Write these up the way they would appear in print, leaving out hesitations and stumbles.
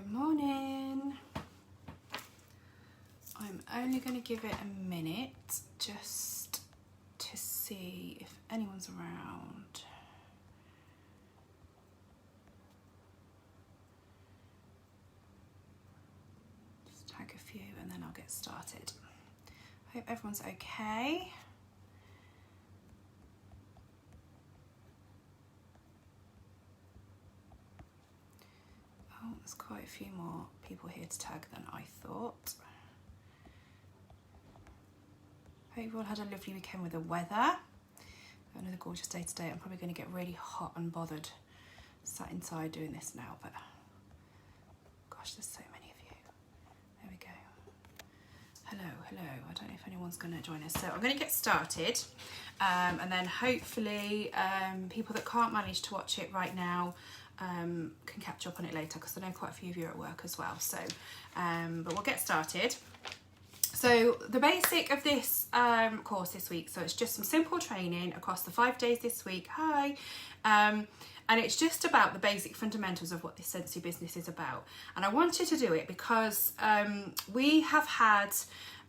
Good morning. I'm only going to give it a minute just to see if anyone's around. Just tag a few and then I'll get started. Hope everyone's okay. Oh, there's quite a few more people here to tag than I thought. Hope you all had a lovely weekend with the weather. Another gorgeous day today. I'm probably going to get really hot and bothered sat inside doing this now, but gosh, there's so many of you. There we go. Hello. I don't know if anyone's going to join us. So I'm going to get started and then hopefully people that can't manage to watch it right now can catch up on it later, because I know quite a few of you are at work as well. So, but we'll get started. So the basic of this course this week, so it's just some simple training across the 5 days this week. Hi. And it's just about the basic fundamentals of what this Scentsy business is about. And I wanted to do it because we have had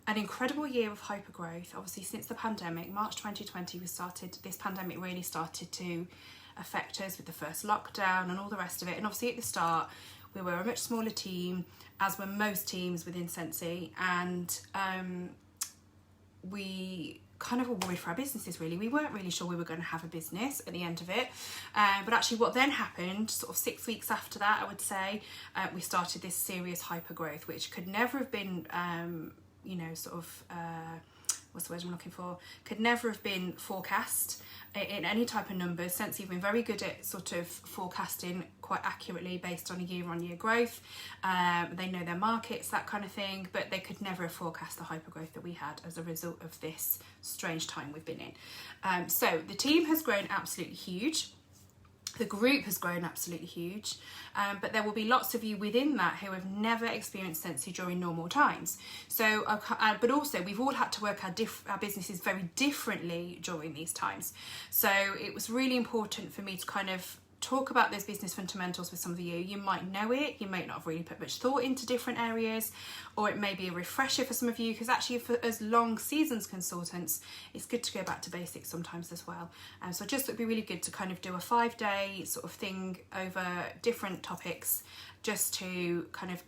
an incredible year of hypergrowth. Obviously, since the pandemic, March 2020, this pandemic really started to affect us with the first lockdown and all the rest of it. And obviously at the start, we were a much smaller team, as were most teams within Scentsy, and we kind of were worried for our businesses, really. We weren't really sure we were going to have a business at the end of it, but actually what then happened, sort of 6 weeks after that, I would say, we started this serious hypergrowth, which could never have been, what's the word I'm looking for? Could never have been forecast in any type of numbers. Scentsy have been very good at sort of forecasting quite accurately based on a year-on-year growth. They know their markets, that kind of thing, but they could never have forecast the hypergrowth that we had as a result of this strange time we've been in. So the team has grown absolutely huge. The group has grown absolutely huge, but there will be lots of you within that who have never experienced Scentsy during normal times. So, but also we've all had to work our businesses very differently during these times. So it was really important for me to kind of talk about those business fundamentals with some of you. You might know it, you might not have really put much thought into different areas, or it may be a refresher for some of you, because actually for us long seasons consultants, it's good to go back to basics sometimes as well. So I just thought it'd be really good to kind of do a 5-day sort of thing over different topics, just to kind of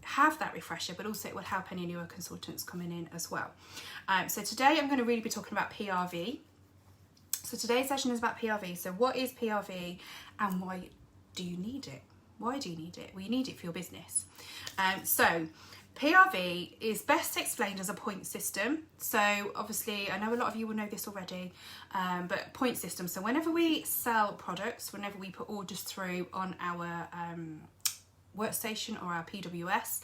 have that refresher, but also it will help any newer consultants coming in as well. So today I'm going to really be talking about PRV. So today's session is about PRV. So what is PRV and why do you need it? Why do you need it? Well, you need it for your business. So PRV is best explained as a point system. So obviously, I know a lot of you will know this already, but point system. So whenever we sell products, whenever we put orders through on our workstation or our PWS,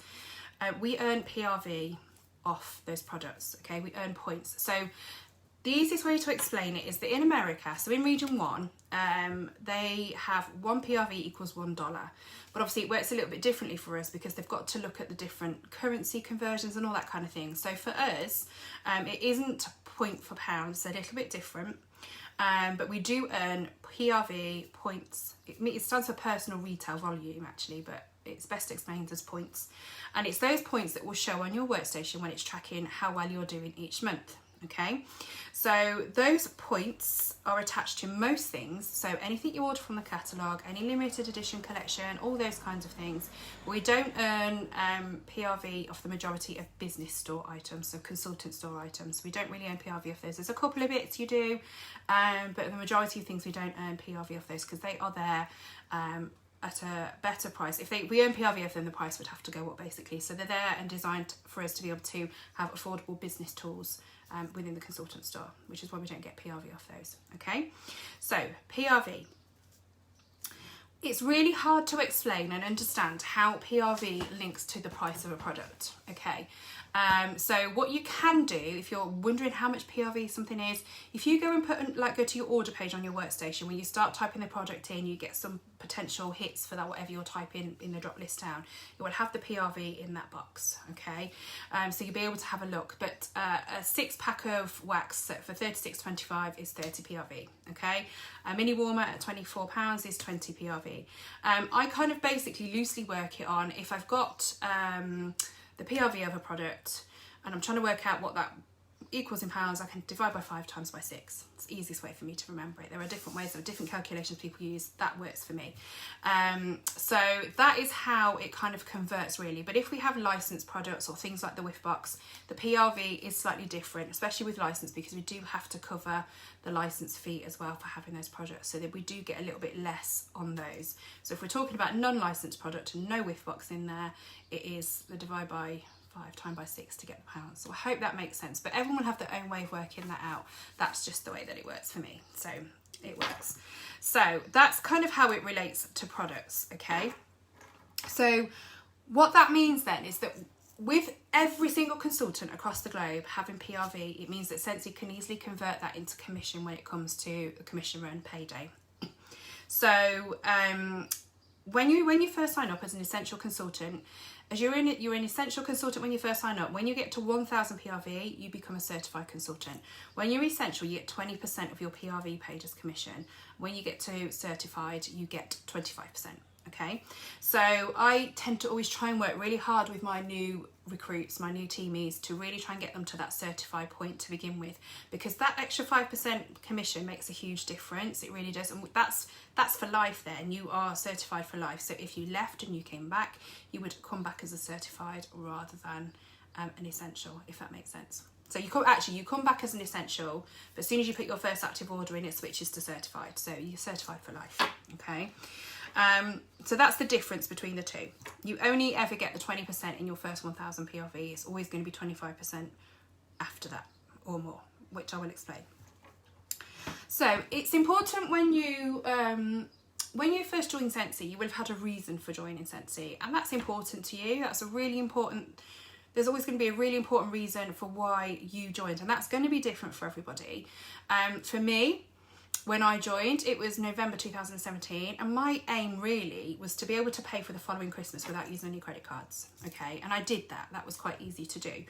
we earn PRV off those products, okay? We earn points. So the easiest way to explain it is that in America, so in region 1, they have 1 PRV equals $1. But obviously it works a little bit differently for us because they've got to look at the different currency conversions and all that kind of thing. So for us, it isn't point for pound, it's a little bit different. But we do earn PRV points. It stands for personal retail volume actually, but it's best explained as points. And it's those points that will show on your workstation when it's tracking how well you're doing each month. Okay, so those points are attached to most things. So anything you order from the catalogue, any limited edition collection, all those kinds of things. We don't earn PRV off the majority of business store items, so consultant store items. We don't really earn PRV off those. There's a couple of bits you do, but the majority of things we don't earn PRV off those because they are there at a better price. If we earn PRV off them, the price would have to go up basically. So they're there and designed for us to be able to have affordable business tools within the consultant store, which is why we don't get PRV off those. Okay, so PRV. It's really hard to explain and understand how PRV links to the price of a product. Okay, so what you can do if you're wondering how much PRV something is, if you go and go to your order page on your workstation, when you start typing the product in, you get some potential hits for that, whatever you're typing in the drop list down. It will have the PRV in that box, okay? So you'll be able to have a look. But a 6-pack of wax for $36.25 is 30 PRV, okay? A mini warmer at £24 is 20 PRV. I kind of basically loosely work it on if I've got the PRV of a product and I'm trying to work out what that equals in pounds, I can divide by 5 times by 6. It's the easiest way for me to remember it. There are different ways, there are different calculations people use. That works for me. So that is how it kind of converts really. But if we have licensed products or things like the whiff box, the PRV is slightly different, especially with license, because we do have to cover the license fee as well for having those products, so that we do get a little bit less on those. So if we're talking about non-licensed product and no whiff box in there, it is the divide by 5 times by 6 to get the pounds. So I hope that makes sense, but everyone will have their own way of working that out. That's just the way that it works for me, so it works. So that's kind of how it relates to products, okay? So what that means then is that with every single consultant across the globe having PRV, it means that Scentsy can easily convert that into commission when it comes to a commission run payday. So when you first sign up as an essential consultant, as you're an essential consultant when you first sign up. When you get to 1,000 PRV, you become a certified consultant. When you're essential, you get 20% of your PRV paid as commission. When you get to certified, you get 25%. Okay, so I tend to always try and work really hard with my new recruits, my new teamies, to really try and get them to that certified point to begin with, because that extra 5% commission makes a huge difference. It really does, and that's for life then. You are certified for life. So if you left and you came back, you would come back as a certified rather than an essential, if that makes sense. So you come back as an essential, but as soon as you put your first active order in, it switches to certified. So you're certified for life, okay? So that's the difference between the two. You only ever get the 20% in your first 1,000 PRV. It's always going to be 25% after that or more, which I will explain. So it's important when you first join Scentsy, you will have had a reason for joining Scentsy, and that's important to you. That's a really important. There's always going to be a really important reason for why you joined, and that's going to be different for everybody. For me, when I joined, it was November 2017, and my aim really was to be able to pay for the following Christmas without using any credit cards, okay? And I did that. That was quite easy to do.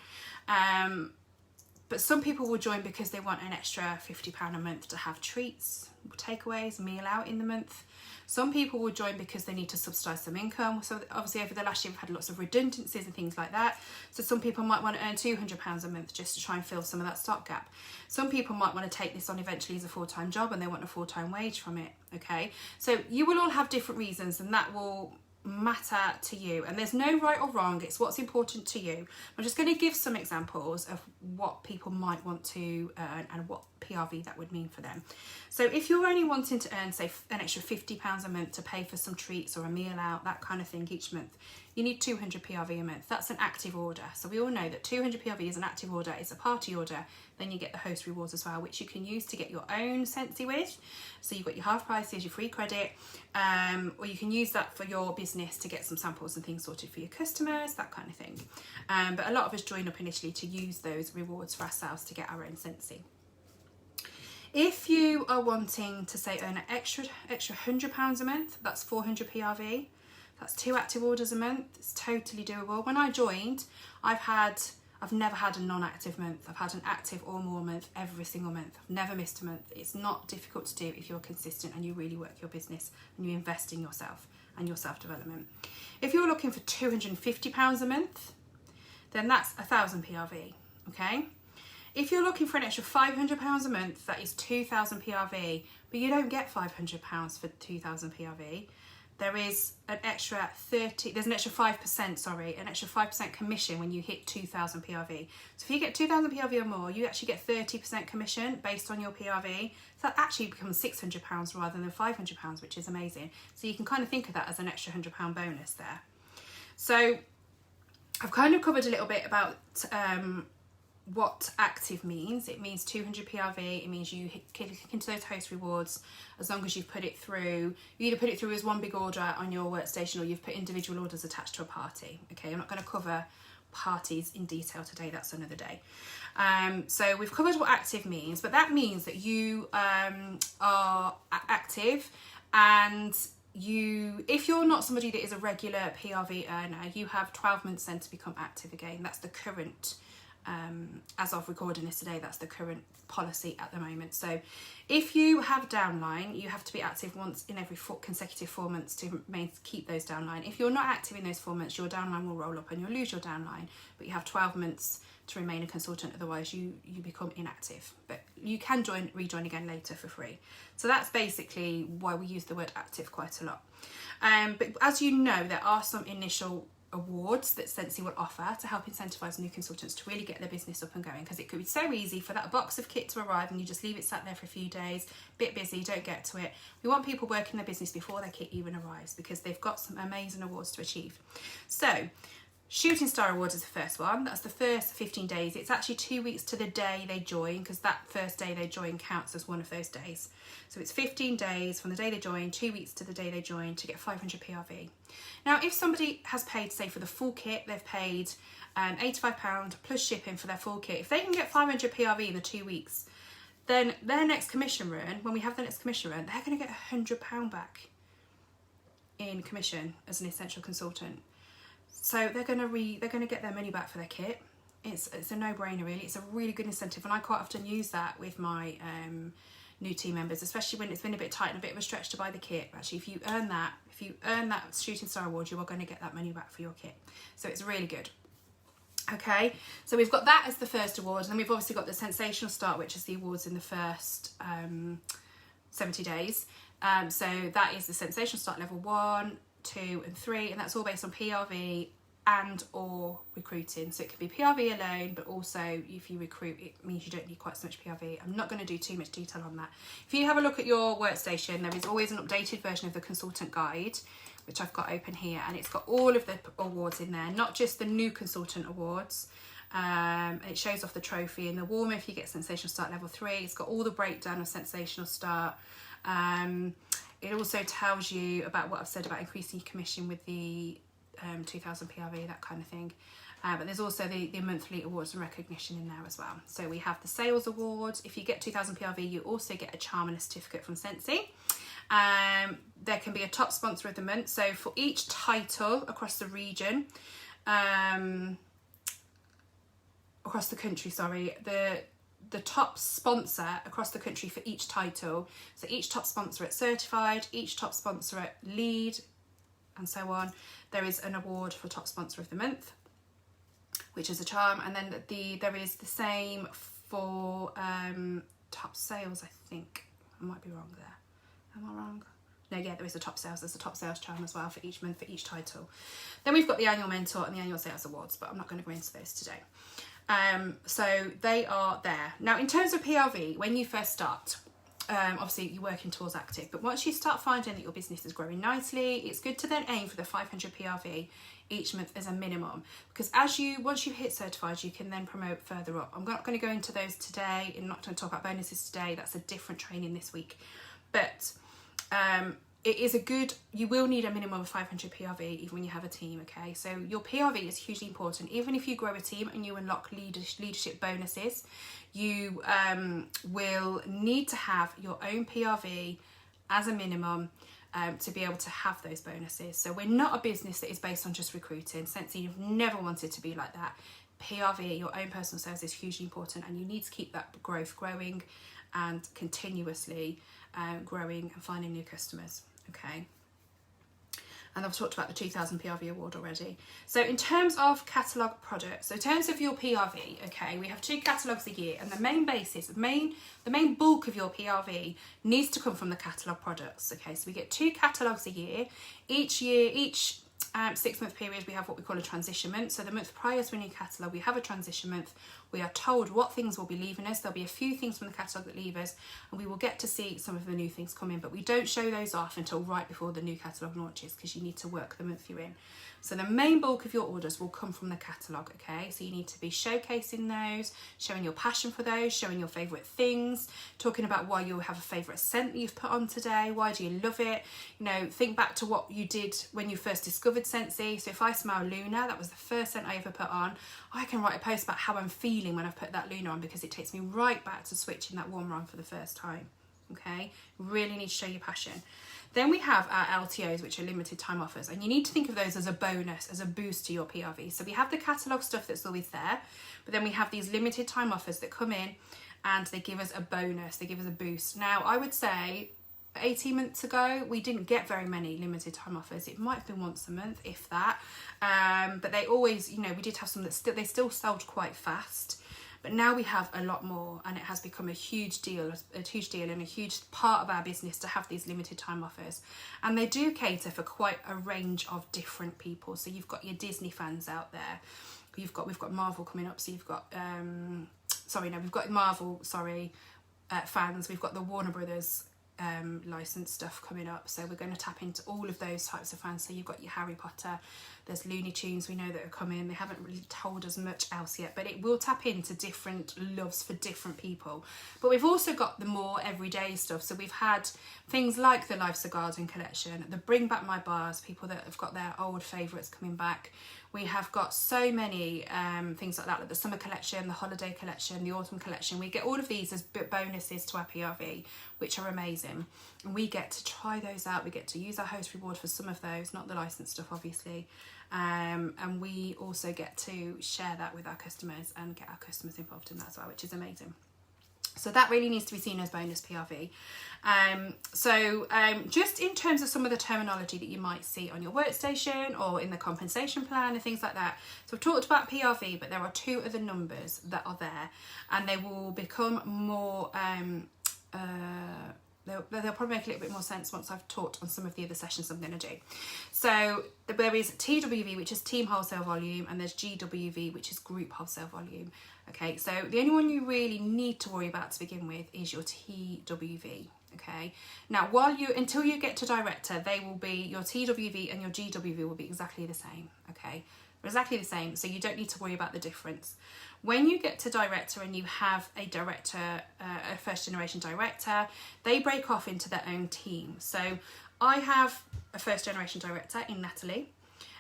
But some people will join because they want an extra £50 a month to have treats, takeaways, meal out in the month. Some people will join because they need to subsidise some income. So obviously over the last year we've had lots of redundancies and things like that. So some people might want to earn £200 a month just to try and fill some of that stock gap. Some people might want to take this on eventually as a full-time job and they want a full-time wage from it, okay? So you will all have different reasons, and that will matter to you, and there's no right or wrong. It's what's important to you. I'm just going to give some examples of what people might want to earn and what PRV that would mean for them. So if you're only wanting to earn, say, an extra £50 a month to pay for some treats or a meal out, that kind of thing each month, you need 200 PRV a month. That's an active order. So we all know that 200 PRV is an active order. It's a party order. Then you get the host rewards as well, which you can use to get your own Scentsy with. So you've got your half prices, your free credit, or you can use that for your business to get some samples and things sorted for your customers, that kind of thing. But a lot of us join up initially to use those rewards for ourselves to get our own Scentsy. If you are wanting to, say, earn an extra £100 a month, that's 400 PRV. That's 2 active orders a month. It's totally doable. When I joined, I've never had a non-active month. I've had an active or more month every single month. I've never missed a month. It's not difficult to do if you're consistent and you really work your business and you invest in yourself and your self-development. If you're looking for £250 a month, then that's 1,000 PRV, okay? If you're looking for an extra £500 a month, that is 2,000 PRV, but you don't get £500 for 2,000 PRV. There is an extra 5% commission when you hit 2,000 PRV. So if you get 2,000 PRV or more, you actually get 30% commission based on your PRV. So that actually becomes £600 rather than £500, which is amazing. So you can kind of think of that as an extra £100 bonus there. So I've kind of covered a little bit about what active means. It means 200 PRV. It means you click into those host rewards as long as you've put it through. You either put it through as one big order on your workstation or you've put individual orders attached to a party. Okay, I'm not going to cover parties in detail today. That's another day. So we've covered what active means, but that means that you are active and if you're not somebody that is a regular PRV earner, you have 12 months then to become active again. That's the current, as of recording this today, that's the current policy at the moment. So if you have downline, you have to be active once in every consecutive 4 months to keep those downline. If you're not active in those 4 months, your downline will roll up and you'll lose your downline, but you have 12 months to remain a consultant, otherwise you become inactive. But you can rejoin again later for free. So that's basically why we use the word active quite a lot. But as you know, there are some initial awards that Scentsy will offer to help incentivise new consultants to really get their business up and going, because it could be so easy for that box of kit to arrive and you just leave it sat there for a few days, bit busy, don't get to it. We want people working their business before their kit even arrives, because they've got some amazing awards to achieve. So Shooting Star Awards is the first one. That's the first 15 days. It's actually 2 weeks to the day they join, because that first day they join counts as one of those days. So it's 15 days from the day they join, 2 weeks to the day they join, to get 500 PRV. Now, if somebody has paid, say, for the full kit, they've paid £85 plus shipping for their full kit. If they can get 500 PRV in the 2 weeks, then their next commission run, when we have the next commission run, they're going to get £100 back in commission as an essential consultant. So they're going to get their money back for their kit. It's a no-brainer, really. It's a really good incentive, and I quite often use that with my new team members, especially when it's been a bit tight and a bit of a stretch to buy the kit. Actually, if you earn that Shooting Star Award, you are going to get that money back for your kit. So it's really good. Okay, so we've got that as the first award, and then we've obviously got the Sensational Start, which is the awards in the first 70 days. So that is the Sensational Start level 1, 2 and 3, and that's all based on PRV and or recruiting. So it could be PRV alone, but also if you recruit, it means you don't need quite so much PRV. I'm not going to do too much detail on that. If you have a look at your workstation, there is always an updated version of the consultant guide, which I've got open here, and it's got all of the awards in there, not just the new consultant awards. It shows off the trophy and the warmer if you get Sensational Start level 3. It's got all the breakdown of Sensational Start. It also tells you about what I've said about increasing your commission with the 2000 PRV, that kind of thing. But there's also the monthly awards and recognition in there as well. So we have the sales awards. If you get 2000 PRV, you also get a charm and a certificate from Scentsy. There can be a top sponsor of the month. So for each title across the region, across the country, sorry, the top sponsor across the country for each title. So each top sponsor at Certified, each top sponsor at Lead, and so on. There is an award for top sponsor of the month, which is a charm. And then there is the same for top sales, I think. I might be wrong there. Am I wrong? No, yeah, there is a top sales. There's a top sales charm as well for each month, for each title. Then we've got the annual mentor and the annual sales awards, but I'm not going to go into those today. So they are there. Now, in terms of PRV, when you first start, obviously you're working towards active, but once you start finding that your business is growing nicely, it's good to then aim for the 500 PRV each month as a minimum, because once you've hit certified, you can then promote further up. I'm not going to go into those today, and not going to talk about bonuses today. That's a different training this week, but it is you will need a minimum of 500 PRV even when you have a team, okay? So your PRV is hugely important. Even if you grow a team and you unlock leadership bonuses, you will need to have your own PRV as a minimum to be able to have those bonuses. So we're not a business that is based on just recruiting. Scentsy, you've never wanted to be like that. PRV, your own personal sales, is hugely important, and you need to keep that growth growing and continuously growing and finding new customers. Okay, and I've talked about the 2000 PRV award already. So in terms of catalogue products, so in terms of your PRV, okay, we have 2 catalogues a year, and the main basis, the main bulk of your PRV needs to come from the catalogue products. Okay, so we get 2 catalogues a year. Each 6-month period, we have what we call a transition month. So the month prior to a new catalogue, we have a transition month. We are told what things will be leaving us. There'll be a few things from the catalogue that leave us, and we will get to see some of the new things come in, but we don't show those off until right before the new catalogue launches, because you need to work the month you're in. So the main bulk of your orders will come from the catalogue, okay? So you need to be showcasing those, showing your passion for those, showing your favourite things, talking about why you have a favourite scent that you've put on today, why do you love it? You know, think back to what you did when you first discovered Scentsy. So if I smell Luna, that was the first scent I ever put on, I can write a post about how I'm feeling when I've put that Luna on, because it takes me right back to switching that warmer on for the first time, okay? Really need to show your passion. Then we have our LTOs, which are limited time offers, and you need to think of those as a bonus, as a boost to your PRV. So we have the catalogue stuff that's always there, but then we have these limited time offers that come in and they give us a bonus, they give us a boost. Now, I would say 18 months ago, we didn't get very many limited time offers. It might have been once a month, if that. But they always, you know, we did have some that they still sold quite fast. But now we have a lot more, and it has become a huge deal and a huge part of our business to have these limited time offers. And they do cater for quite a range of different people. So you've got your Disney fans out there. We've got Marvel coming up. So you've got we've got Marvel, fans. We've got the Warner Brothers licensed stuff coming up, so we're going to tap into all of those types of fans. So you've got your Harry Potter, there's Looney Tunes, we know that are coming. They haven't really told us much else yet, but it will tap into different loves for different people. But we've also got the more everyday stuff. So we've had things like the Life's a Garden collection, the Bring Back My Bars, people that have got their old favourites coming back. We have got so many things like that, like the summer collection, the holiday collection, the autumn collection. We get all of these as bonuses to our PRV, which are amazing. And we get to try those out. We get to use our host reward for some of those, not the licensed stuff, obviously. And we also get to share that with our customers and get our customers involved in that as well, which is amazing. So that really needs to be seen as bonus PRV. Just in terms of some of the terminology that you might see on your workstation or in the compensation plan and things like that. So I've talked about PRV, but there are two other numbers that are there, and they will become more, they'll probably make a little bit more sense once I've talked on some of the other sessions I'm going to do. So there is TWV, which is team wholesale volume, and there's GWV, which is group wholesale volume. Okay, so the only one you really need to worry about to begin with is your TWV. Okay, now until you get to director, they will be, your TWV and your GWV will be exactly the same. Okay, exactly the same, so you don't need to worry about the difference. When you get to director and you have a director, a first generation director, they break off into their own team. So I have a first generation director in Natalie,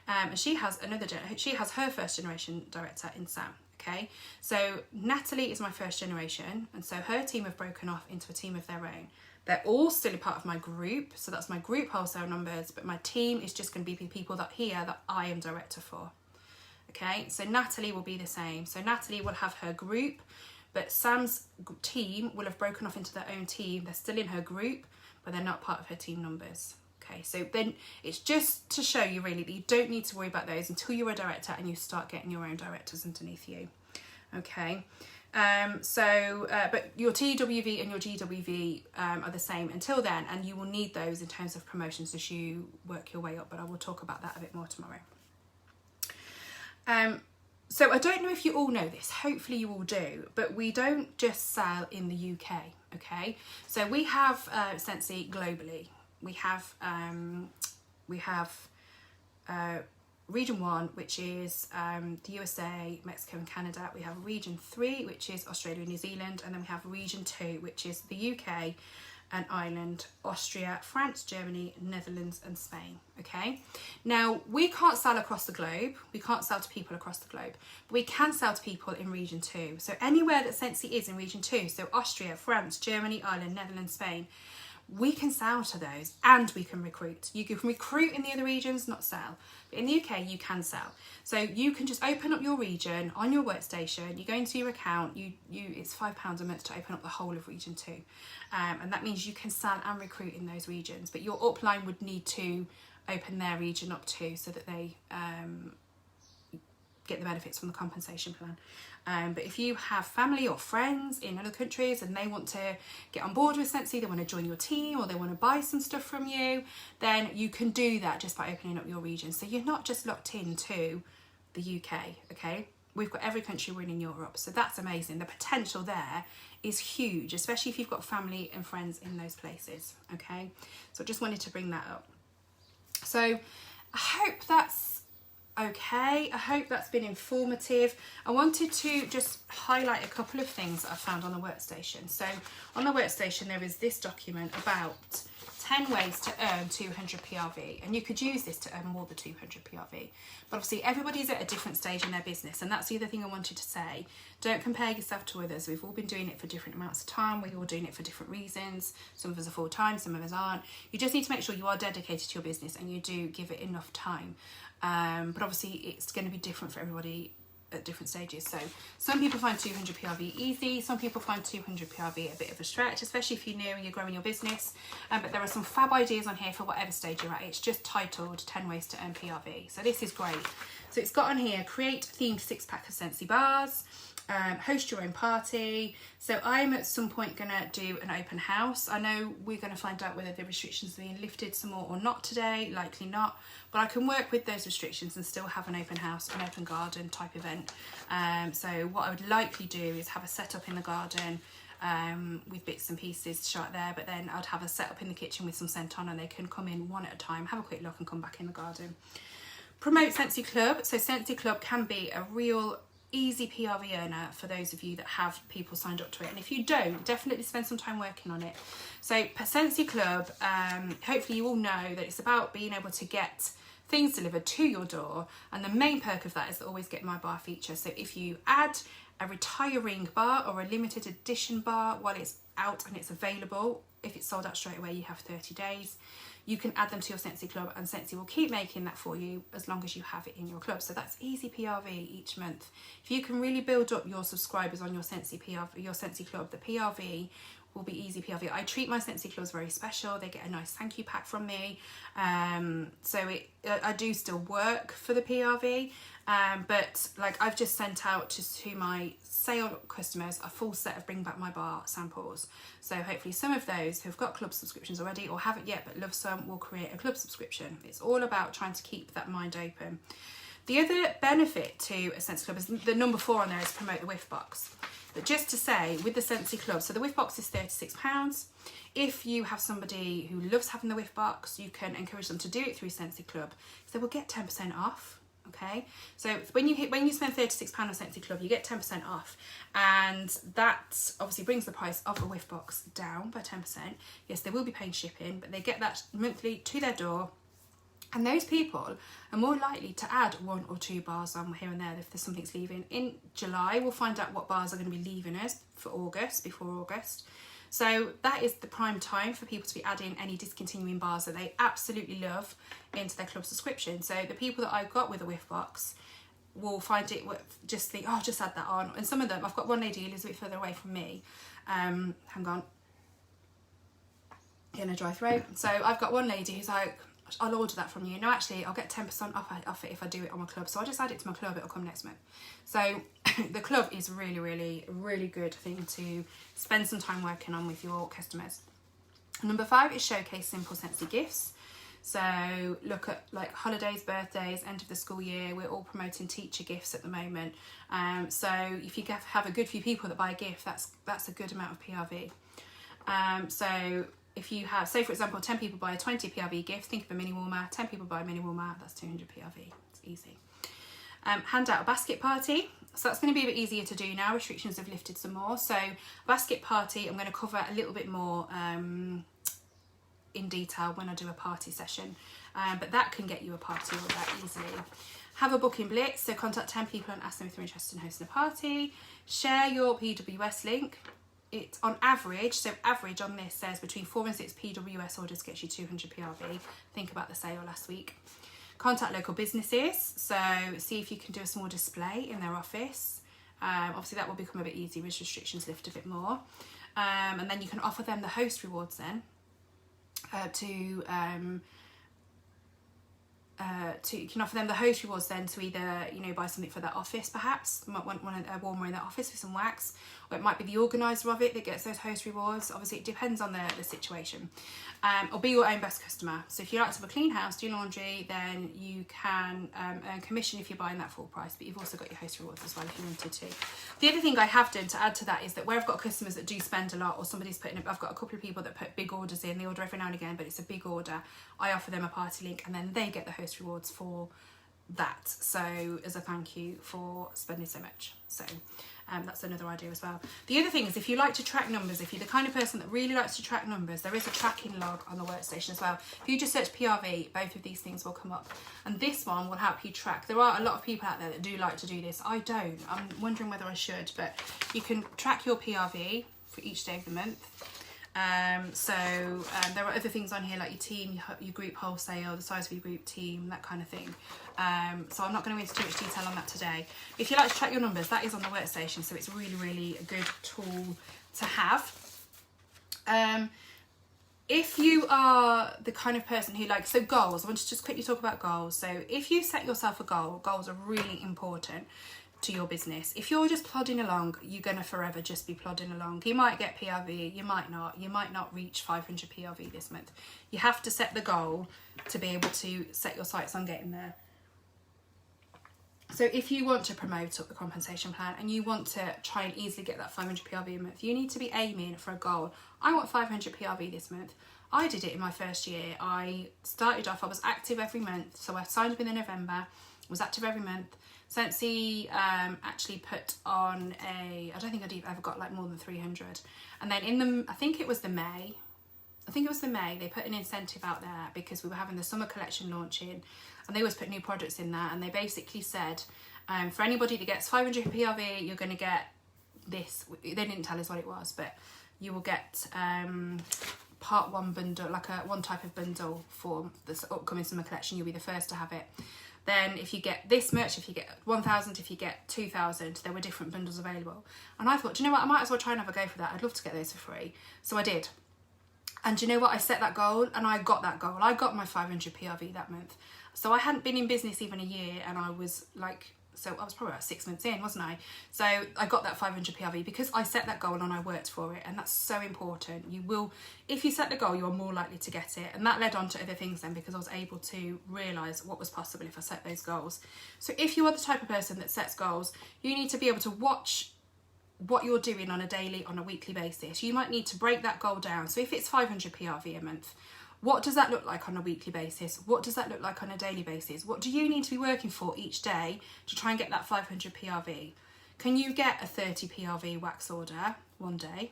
and she has her first generation director in Sam. Okay, so Natalie is my first generation, and so her team have broken off into a team of their own. They're all still a part of my group, so that's my group wholesale numbers, but my team is just going to be people that I am director for. Okay, so Natalie will be the same. So Natalie will have her group, but Sam's team will have broken off into their own team. They're still in her group, but they're not part of her team numbers. Okay, so then it's just to show you really that you don't need to worry about those until you're a director and you start getting your own directors underneath you. Okay, but your TWV and your GWV are the same until then, and you will need those in terms of promotions as you work your way up, but I will talk about that a bit more tomorrow. So I don't know if you all know this, hopefully you all do, but we don't just sell in the UK, okay? So we have Scentsy globally. We have Region 1, which is the USA, Mexico and Canada. We have Region 3, which is Australia and New Zealand. And then we have Region 2, which is the UK and Ireland, Austria, France, Germany, Netherlands and Spain. Okay, now we can't sell across the globe. We can't sell to people across the globe, but we can sell to people in Region 2. So anywhere that Scentsy is in Region 2, so Austria, France, Germany, Ireland, Netherlands, Spain, we can sell to those and we can recruit. You can recruit in the other regions, not sell. But in the UK, you can sell. So you can just open up your region on your workstation. You go into your account. It's £5 a month to open up the whole of Region 2. And that means you can sell and recruit in those regions. But your upline would need to open their region up too, so that they get the benefits from the compensation plan. But if you have family or friends in other countries and they want to get on board with Scentsy, they want to join your team or they want to buy some stuff from you, then you can do that just by opening up your region. So you're not just locked into the UK, okay? We've got every country we're in Europe, so that's amazing. The potential there is huge, especially if you've got family and friends in those places, okay? So I just wanted to bring that up. So I hope that's okay. I hope that's been informative. I wanted to just highlight a couple of things that I found on the workstation. So on the workstation there is this document about 10 ways to earn 200 PRV, and you could use this to earn more than 200 PRV. But obviously everybody's at a different stage in their business, and that's the other thing I wanted to say. Don't compare yourself to others. We've all been doing it for different amounts of time. We're all doing it for different reasons. Some of us are full-time, some of us aren't. You just need to make sure you are dedicated to your business and you do give it enough time. But obviously it's going to be different for everybody at different stages. So some people find 200 PRV easy, some people find 200 PRV a bit of a stretch, especially if you're new and you're growing your business. But there are some fab ideas on here for whatever stage you're at. It's just titled 10 ways to earn PRV. So this is great. So it's got on here, create themed 6-pack of Scentsy bars, host your own party. So I'm at some point gonna do an open house. I know we're gonna find out whether the restrictions are being lifted some more or not today, likely not, but I can work with those restrictions and still have an open house, an open garden type event. So what I would likely do is have a setup in the garden with bits and pieces shot there, but then I'd have a setup in the kitchen with some scent on, and they can come in one at a time, have a quick look and come back in the garden. Promote Scentsy Club. So Scentsy Club can be a real easy PRV earner for those of you that have people signed up to it, and if you don't, definitely spend some time working on it. So Scentsy Club, hopefully you all know that it's about being able to get things delivered to your door, and the main perk of that is the always get my bar feature. So if you add a retiring bar or a limited edition bar while it's out and it's available, if it's sold out straight away you have 30 days. You can add them to your Scentsy Club, and Scentsy will keep making that for you as long as you have it in your club. So that's easy PRV each month. If you can really build up your subscribers on your Scentsy Club, the PRV will be easy PRV. I treat my Scentsy Clubs very special. They get a nice thank you pack from me. So I do still work for the PRV, but like I've just sent out to my sale customers a full set of Bring Back My Bar samples. So hopefully some of those who've got club subscriptions already or haven't yet but love some will create a club subscription. It's all about trying to keep that mind open. The other benefit to a Scentsy Club is the number 4 on there is promote the whiff box. But just to say, with the Scentsy Club, so the whiff box is £36. If you have somebody who loves having the whiff box, you can encourage them to do it through Scentsy Club. So we'll get 10% off. Okay, so when you spend £36 on Scentsy Club, you get 10% off, and that obviously brings the price of a whiff box down by 10%. Yes, they will be paying shipping, but they get that monthly to their door. And those people are more likely to add 1 or 2 bars on here and there if there's something's leaving. In July, we'll find out what bars are going to be leaving us for August, before August. So that is the prime time for people to be adding any discontinuing bars that they absolutely love into their club subscription. So the people that I've got with a whiff box will find it, just think, oh, just add that on. And some of them, I've got one lady who lives a bit further away from me. Hang on. In a dry throat. So I've got one lady who's like, I'll order that from you. No, actually, I'll get 10% off it if I do it on my club. So I'll just add it to my club. It'll come next month. So the club is really, really, really good thing to spend some time working on with your customers. Number 5 is showcase simple Scentsy gifts. So look at like holidays, birthdays, end of the school year. We're all promoting teacher gifts at the moment. So if you have a good few people that buy a gift, that's a good amount of PRV. So if you have, say for example, 10 people buy a 20 PRV gift, think of a mini warmer, 10 people buy a mini warmer, that's 200 PRV, it's easy. Hand out a basket party, so that's going to be a bit easier to do now, restrictions have lifted some more. So basket party, I'm going to cover a little bit more in detail when I do a party session, but that can get you a party all that easily. Have a booking blitz, so contact 10 people and ask them if they're interested in hosting a party. Share your PWS link. It's on average, so average on this says between 4 and 6 PWS orders gets you 200 PRV. Think about the sale last week. Contact local businesses, so see if you can do a small display in their office. Obviously that will become a bit easier as restrictions lift a bit more. And then you can offer them the host rewards then you can offer them the host rewards then to either, you know, buy something for their office perhaps, might want a warmer in their office with some wax, or it might be the organiser of it that gets those host rewards. Obviously it depends on the situation. Or be your own best customer. So if you like to have a clean house, do laundry, then you can earn commission if you're buying that full price, but you've also got your host rewards as well if you wanted to. The other thing I have done to add to that is that where I've got customers that do spend a lot, or somebody's putting, I've got a couple of people that put big orders in, they order every now and again, but it's a big order, I offer them a party link and then they get the host rewards for that. So as a thank you for spending so much. So that's another idea as well. The other thing is, if you like to track numbers, if you're the kind of person that really likes to track numbers, there is a tracking log on the workstation as well. If you just search PRV, both of these things will come up. And this one will help you track. There are a lot of people out there that do like to do this. I don't. I'm wondering whether I should, but you can track your PRV for each day of the month. There are other things on here like your team, your group wholesale, the size of your group team, that kind of thing. So I'm not going to go into too much detail on that today. If you like to track your numbers, that is on the workstation, so it's really, really a good tool to have. If you are the kind of person who likes, so goals, I want to just quickly talk about goals. So if you set yourself a goal, goals are really important to your business. If you're just plodding along, you're going to forever just be plodding along. You might get PRV, you might not reach 500 PRV this month. You have to set the goal to be able to set your sights on getting there. So if you want to promote up the compensation plan and you want to try and easily get that 500 PRV a month, you need to be aiming for a goal. I want 500 PRV this month. I did it in my first year. I started off, I was active every month. So I signed up in November, was active every month. Scentsy actually put on I don't think I'd ever got like more than 300. And then I think it was the May, they put an incentive out there because we were having the summer collection launching, and they always put new products in there, and they basically said, for anybody that gets 500 PRV, you're going to get this. They didn't tell us what it was, but you will get part one bundle, like one type of bundle for this upcoming summer collection. You'll be the first to have it. Then if you get this much, if you get 1,000, if you get 2,000, there were different bundles available. And I thought, do you know what, I might as well try and have a go for that. I'd love to get those for free. So I did. And do you know what, I set that goal and I got that goal. I got my 500 PRV that month. So I hadn't been in business even a year, and I was like, so I was probably about 6 months in, wasn't I? So I got that 500 PRV because I set that goal and I worked for it, and that's so important. You will, if you set the goal, you're more likely to get it. And that led on to other things then, because I was able to realise what was possible if I set those goals. So if you are the type of person that sets goals, you need to be able to watch what you're doing on a daily, on a weekly basis. You might need to break that goal down. So if it's 500 PRV a month, what does that look like on a weekly basis? What does that look like on a daily basis? What do you need to be working for each day to try and get that 500 PRV? Can you get a 30 PRV wax order one day?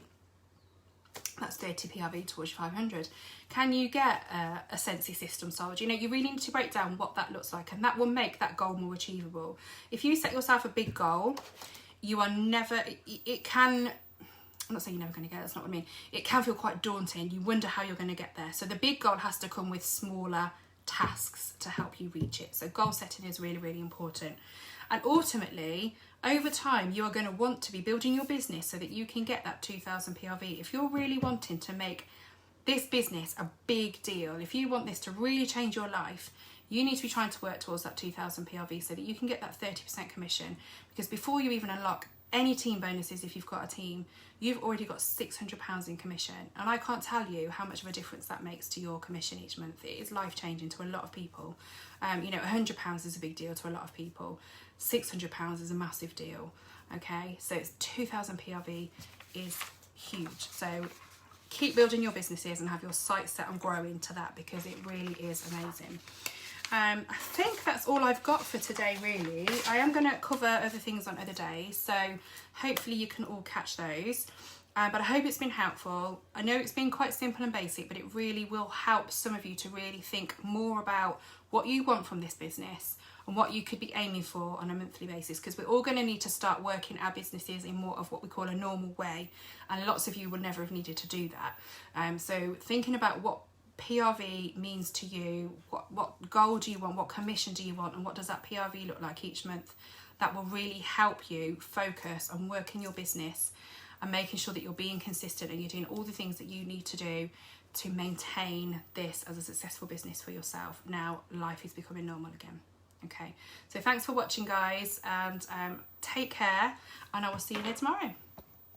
That's 30 PRV towards your 500. Can you get a Scentsy system sold? You know, you really need to break down what that looks like, and that will make that goal more achievable. If you set yourself a big goal, you are never, it can, I'm not saying you're never going to get it, that's not what I mean. It can feel quite daunting. You wonder how you're going to get there. So the big goal has to come with smaller tasks to help you reach it. So goal setting is really, really important. And ultimately, over time, you are going to want to be building your business so that you can get that 2,000 PRV. If you're really wanting to make this business a big deal, if you want this to really change your life, you need to be trying to work towards that 2,000 PRV so that you can get that 30% commission. Because before you even unlock any team bonuses, if you've got a team, you've already got £600 in commission. And I can't tell you how much of a difference that makes to your commission each month. It is life-changing to a lot of people. You know, £100 is a big deal to a lot of people. £600 is a massive deal. Okay, so it's 2,000 PRV is huge. So keep building your businesses and have your sights set on growing to that, because it really is amazing. I think that's all I've got for today, really. I am going to cover other things on other days, so hopefully you can all catch those. But I hope it's been helpful. I know it's been quite simple and basic, but it really will help some of you to really think more about what you want from this business and what you could be aiming for on a monthly basis, because we're all going to need to start working our businesses in more of what we call a normal way, and lots of you would never have needed to do that. So thinking about what PRV means to you, what goal do you want, what commission do you want, and what does that PRV look like each month, that will really help you focus on working your business and making sure that you're being consistent and you're doing all the things that you need to do to maintain this as a successful business for yourself. Now life is becoming normal again. Okay, so thanks for watching, guys, and take care, and I will see you here tomorrow.